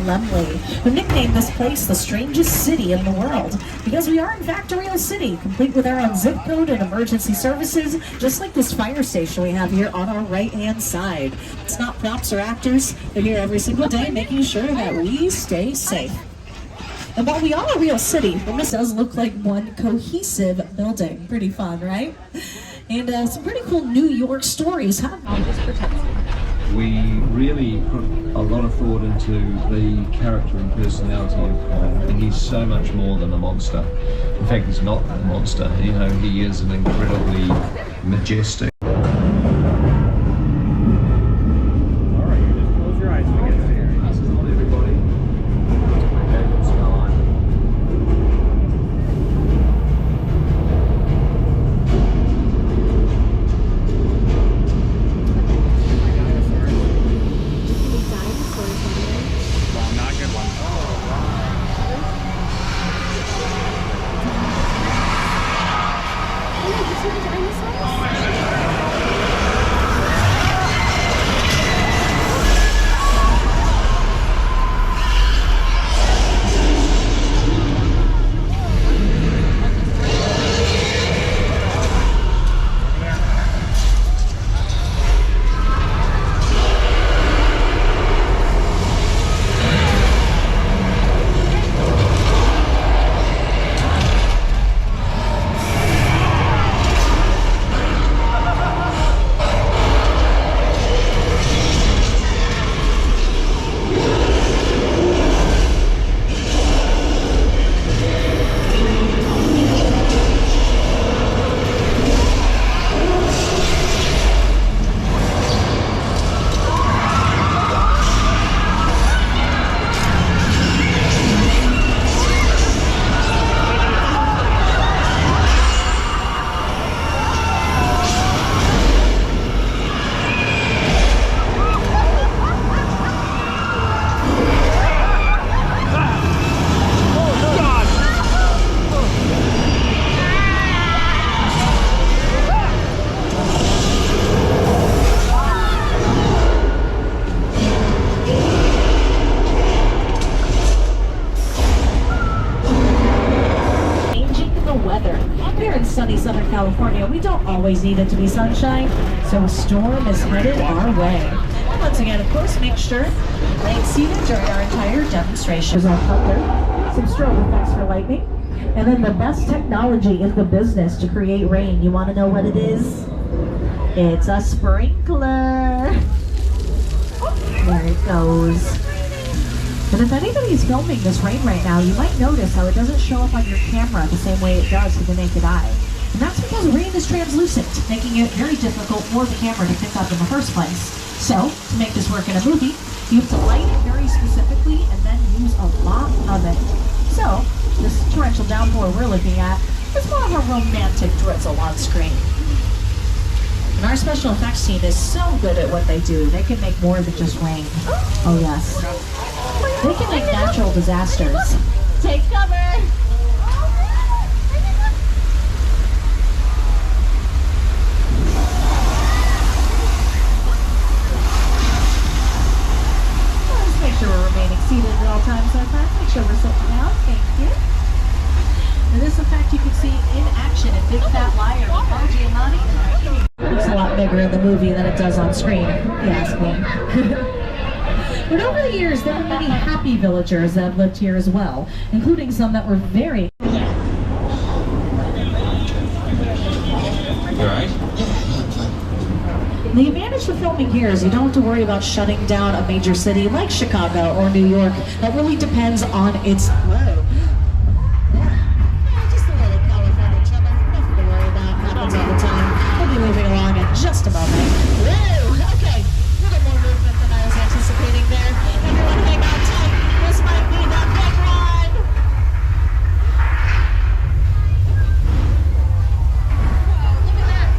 Lemley, who nicknamed this place the strangest city in the world, because we are in fact a real city, complete with our own zip code and emergency services, just like this fire station we have here on our right-hand side. It's not props or actors. They're here every single day making sure that we stay safe. And while we are a real city, this does look like one cohesive building. Pretty fun, right? And some pretty cool New York stories, huh? We really put a lot of thought into the character and personality of Kong, and he's so much more than a monster. In fact, he's not a monster. You know, he is an incredibly majestic. Sunny Southern California, we don't always need it to be sunshine, so a storm is headed our way. And once again, of course, make sure remain seated during our entire demonstration. There's our thunder, some strobe effects for lightning, and then the best technology in the business to create rain. You want to know what it is? It's a sprinkler. There it goes. And if anybody's filming this rain right now, you might notice how it doesn't show up on your camera the same way it does to the naked eye. And that's because rain is translucent, making it very difficult for the camera to pick up in the first place. So, to make this work in a movie, you have to light it very specifically and then use a lot of it. So, this torrential downpour we're looking at is more of a romantic drizzle on screen. And our special effects team is so good at what they do. They can make more than just rain. Oh yes. They can make natural disasters. Take cover! Let's make sure we're remaining seated at all times, our friends. Make sure we're sitting down. Thank you. And this effect you can see in action in Big Fat Liar with Paul Giamatti. It looks a lot bigger in the movie than it does on screen, if you ask me. But over the years, there were many happy villagers that have lived here as well, including some that were very... The advantage for filming here is you don't have to worry about shutting down a major city like Chicago or New York. That really depends on its... Whoa. Just a little California chummer. Nothing to worry about. Happens all the time. We'll be moving along in just a moment. Whoa! Okay. A little more movement than I was anticipating there. Everyone hang on tight. This might be the big ride. Look at that.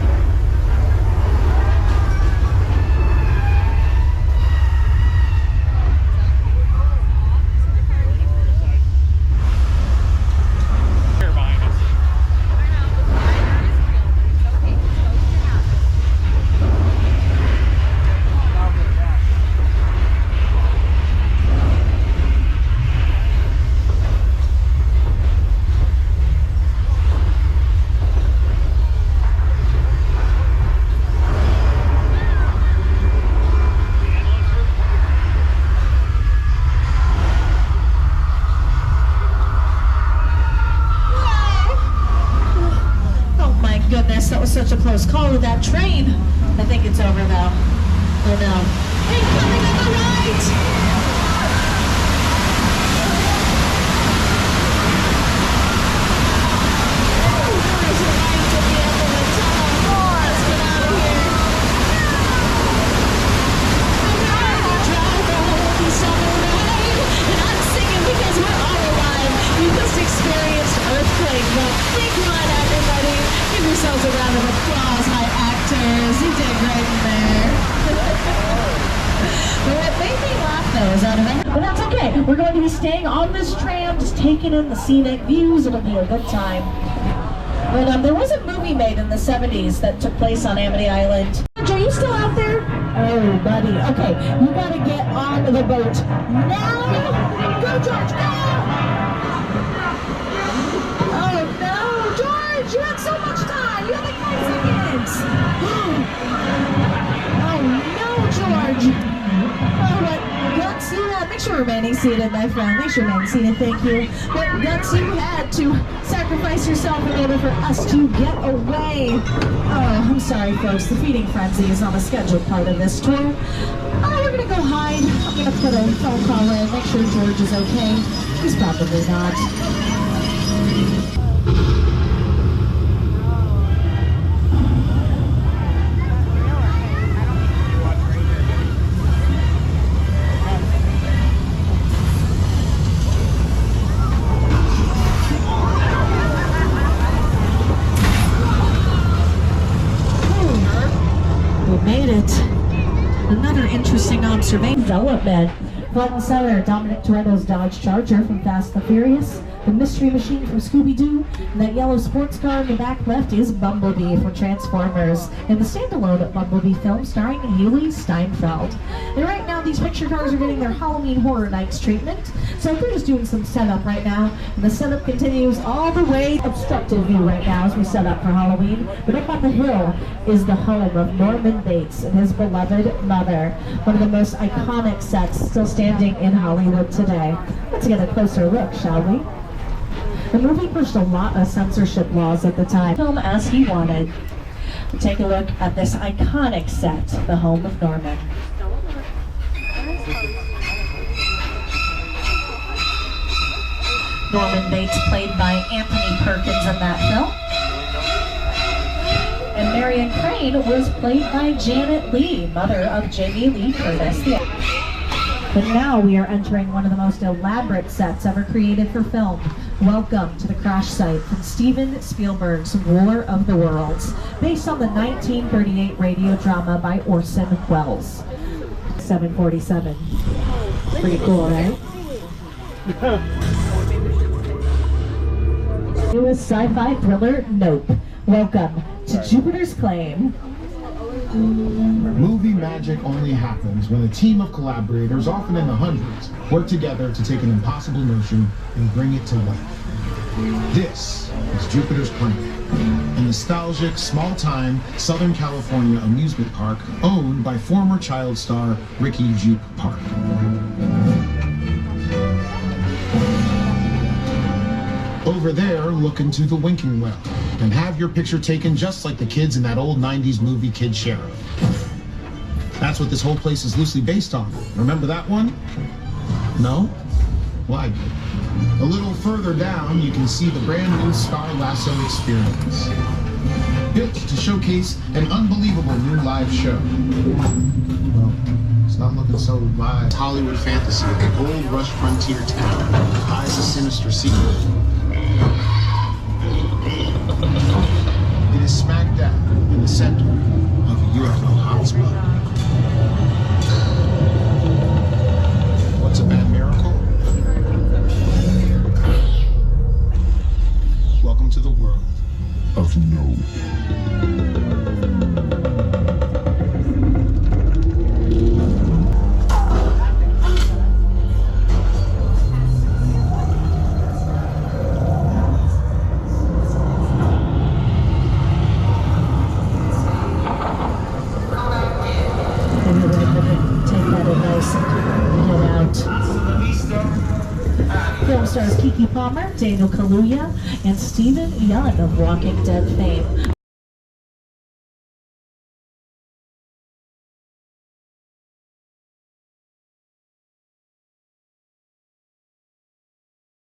first call of that train. I think it's over though. Oh no. Incoming on the right! Yourselves a round of applause, high actors. You did great in there. But what made me laugh though is out of it. But that's okay. We're going to be staying on this tram, just taking in the scenic views. It'll be a good time. But there was a movie made in the 70s that took place on Amity Island. George, are you still out there? Oh, buddy. Okay, you gotta get on the boat now. Go, George, now! You had so much time! You had like 5 seconds! Oh no, George! Oh, what guts you had. Make sure you're remaining seated, my friend. Make sure you're remaining seated, thank you. What guts you had to sacrifice yourself in order for us to get away. Oh, I'm sorry, folks. The feeding frenzy is not a scheduled part of this tour. Oh, we're gonna go hide. I'm gonna put a phone call in, make sure George is okay. He's probably not. Made it. Another interesting observation. Development. Front and center, Dominic Toretto's Dodge Charger from Fast and the Furious. The Mystery Machine from Scooby-Doo. And that yellow sports car in the back left is Bumblebee from Transformers. And the standalone Bumblebee film starring Haley Steinfeld. And right now these picture cars are getting their Halloween Horror Nights treatment. So we're just doing some setup right now. And the setup continues all the way. Obstructive view right now as we set up for Halloween. But up on the hill is the home of Norman Bates and his beloved mother. One of the most iconic sets still standing in Hollywood today. Let's get a closer look, shall we? The movie pushed a lot of censorship laws at the time. Film as he wanted. Take a look at this iconic set, the home of Norman. Norman Bates played by Anthony Perkins in that film. And Marion Crane was played by Janet Leigh, mother of Jamie Lee Curtis. But now we are entering one of the most elaborate sets ever created for film. Welcome to the crash site from Steven Spielberg's War of the Worlds, based on the 1938 radio drama by Orson Welles. 747. Pretty cool, right? Newest sci-fi thriller, Nope. Welcome to Jupiter's Claim. Movie magic only happens when a team of collaborators, often in the hundreds, work together to take an impossible notion and bring it to life. This is Jupiter's Claim, a nostalgic, small-time Southern California amusement park owned by former child star Ricky Jupe Park. Over there, look into the winking well and have your picture taken just like the kids in that old 90s movie Kid Sheriff. That's what this whole place is loosely based on. Remember that one? No? Why? A little further down, you can see the brand new Star Lasso experience. Built to showcase an unbelievable new live show. Well, it's not looking so live. Hollywood fantasy of an old rush frontier town eyes a sinister secret. It is smack dab in the center of a UFO hotspot. What's a bad miracle? Welcome to the world of no. Film stars Keke Palmer, Daniel Kaluuya, and Steven Yeun of Walking Dead fame.